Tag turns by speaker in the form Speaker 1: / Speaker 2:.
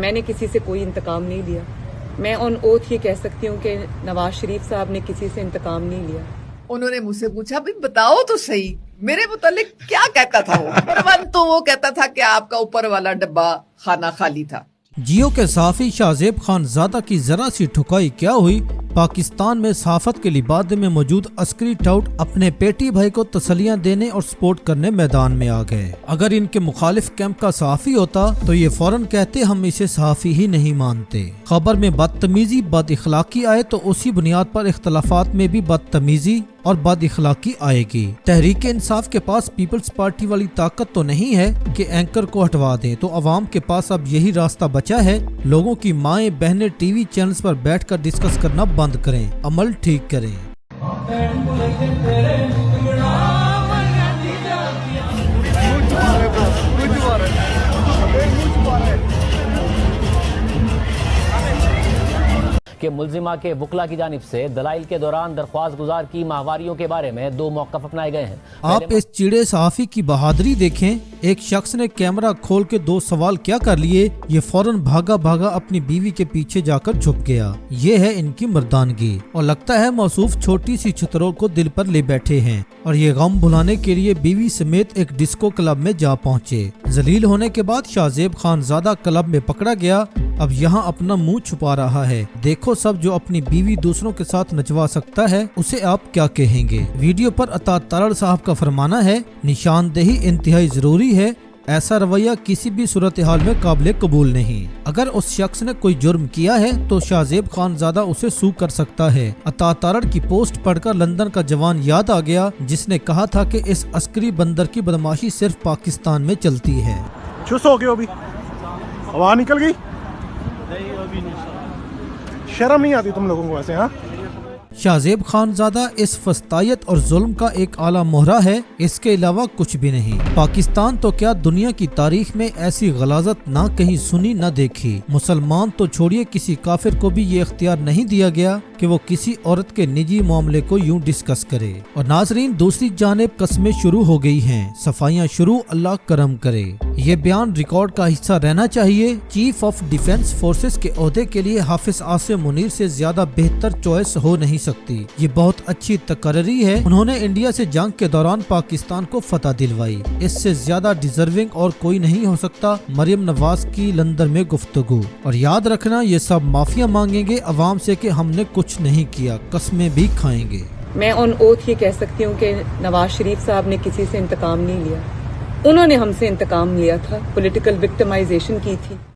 Speaker 1: میں نے کسی سے کوئی انتقام نہیں لیا. میں آن اوتھ یہ کہہ سکتی ہوں کہ نواز شریف صاحب نے کسی سے انتقام نہیں لیا.
Speaker 2: انہوں نے مجھ سے پوچھا بھی بتاؤ تو صحیح میرے متعلق کیا کہتا تھا وہ. نمبر 1 تو وہ کہتا تھا کہ آپ کا اوپر والا ڈبہ کھانا خالی تھا.
Speaker 3: جیو کے صحافی شاہزیب خان زادہ کی ذرا سی ٹھکائی کیا ہوئی؟ پاکستان میں صحافت کے لبادے میں موجود عسکری ٹاؤٹ اپنے پیٹی بھائی کو تسلیاں دینے اور سپورٹ کرنے میدان میں آ گئے. اگر ان کے مخالف کیمپ کا صحافی ہوتا تو یہ فوراً کہتے ہم اسے صحافی ہی نہیں مانتے. خبر میں بدتمیزی بد اخلاقی آئے تو اسی بنیاد پر اختلافات میں بھی بدتمیزی اور بد اخلاقی آئے گی. تحریک انصاف کے پاس پیپلز پارٹی والی طاقت تو نہیں ہے کہ اینکر کو ہٹوا دیں، تو عوام کے پاس اب یہی راستہ بچا ہے. لوگوں کی مائیں بہنیں ٹی وی چینلز پر بیٹھ کر ڈسکس کرنا بند کریں، عمل ٹھیک کریں.
Speaker 4: کہ ملزمہ کے وکلا کی جانب سے دلائل کے دوران درخواست گزار کی ماہواریوں کے بارے میں 2 موقف اپنائے گئے ہیں.
Speaker 3: آپ اس چیڑے صحافی کی بہادری دیکھیں. ایک شخص نے کیمرہ کھول کے 2 سوال کیا کر لیے، یہ فوراً بھاگا اپنی بیوی کے پیچھے جا کر چھپ گیا. یہ ہے ان کی مردانگی. اور لگتا ہے موصوف چھوٹی سی چھترول کو دل پر لے بیٹھے ہیں اور یہ غم بھلانے کے لیے بیوی سمیت ایک ڈسکو کلب میں جا پہنچے. ذلیل ہونے کے بعد شاہزیب خان زادہ کلب میں پکڑا گیا. اب یہاں اپنا منہ چھپا رہا ہے. دیکھو سب، جو اپنی بیوی دوسروں کے ساتھ نچوا سکتا ہے اسے آپ کیا کہیں گے. ویڈیو پر عطا تارڑ صاحب کا فرمانا ہے، نشاندہی انتہائی ضروری ہے. ایسا رویہ کسی بھی صورتحال میں قابل قبول نہیں. اگر اس شخص نے کوئی جرم کیا ہے تو شاہزیب خان زادہ اسے سو کر سکتا ہے. عطا تارڑ کی پوسٹ پڑھ کر لندن کا جوان یاد آ گیا جس نے کہا تھا کہ اس عسکری بندر کی بدماشی صرف پاکستان میں چلتی ہے.
Speaker 5: چس ہو گئے ابھی ہوا نکل گئی. شرم نہیں آتی تم لوگوں کو ایسے؟ ہاں،
Speaker 3: شاہزیب خان زادہ اس فسطائیت اور ظلم کا ایک اعلیٰ مہرہ ہے، اس کے علاوہ کچھ بھی نہیں. پاکستان تو کیا دنیا کی تاریخ میں ایسی غلاظت نہ کہیں سنی نہ دیکھی. مسلمان تو چھوڑیے، کسی کافر کو بھی یہ اختیار نہیں دیا گیا کہ وہ کسی عورت کے نجی معاملے کو یوں ڈسکس کرے. اور ناظرین، دوسری جانب قسمیں شروع ہو گئی ہیں، صفائیاں شروع، اللہ کرم کرے. یہ بیان ریکارڈ کا حصہ رہنا چاہیے. چیف آف ڈیفنس فورسز کے عہدے کے لیے حافظ عاصم منیر سے زیادہ بہتر چوائس ہو نہیں سکتی. یہ بہت اچھی تقرری ہے. انہوں نے انڈیا سے جنگ کے دوران پاکستان کو فتح دلوائی. اس سے زیادہ ڈیزرونگ اور کوئی نہیں ہو سکتا. مریم نواز کی لندن میں گفتگو. اور یاد رکھنا، یہ سب معافیا مانگیں گے عوام سے کہ ہم نے کچھ نہیں کیا، قسمیں بھی کھائیں گے.
Speaker 1: میں آن اوتھ یہ کہہ سکتی ہوں کہ نواز شریف صاحب نے کسی سے انتقام نہیں لیا. انہوں نے ہم سے انتقام لیا تھا، پولیٹیکل وکٹمائزیشن کی تھی.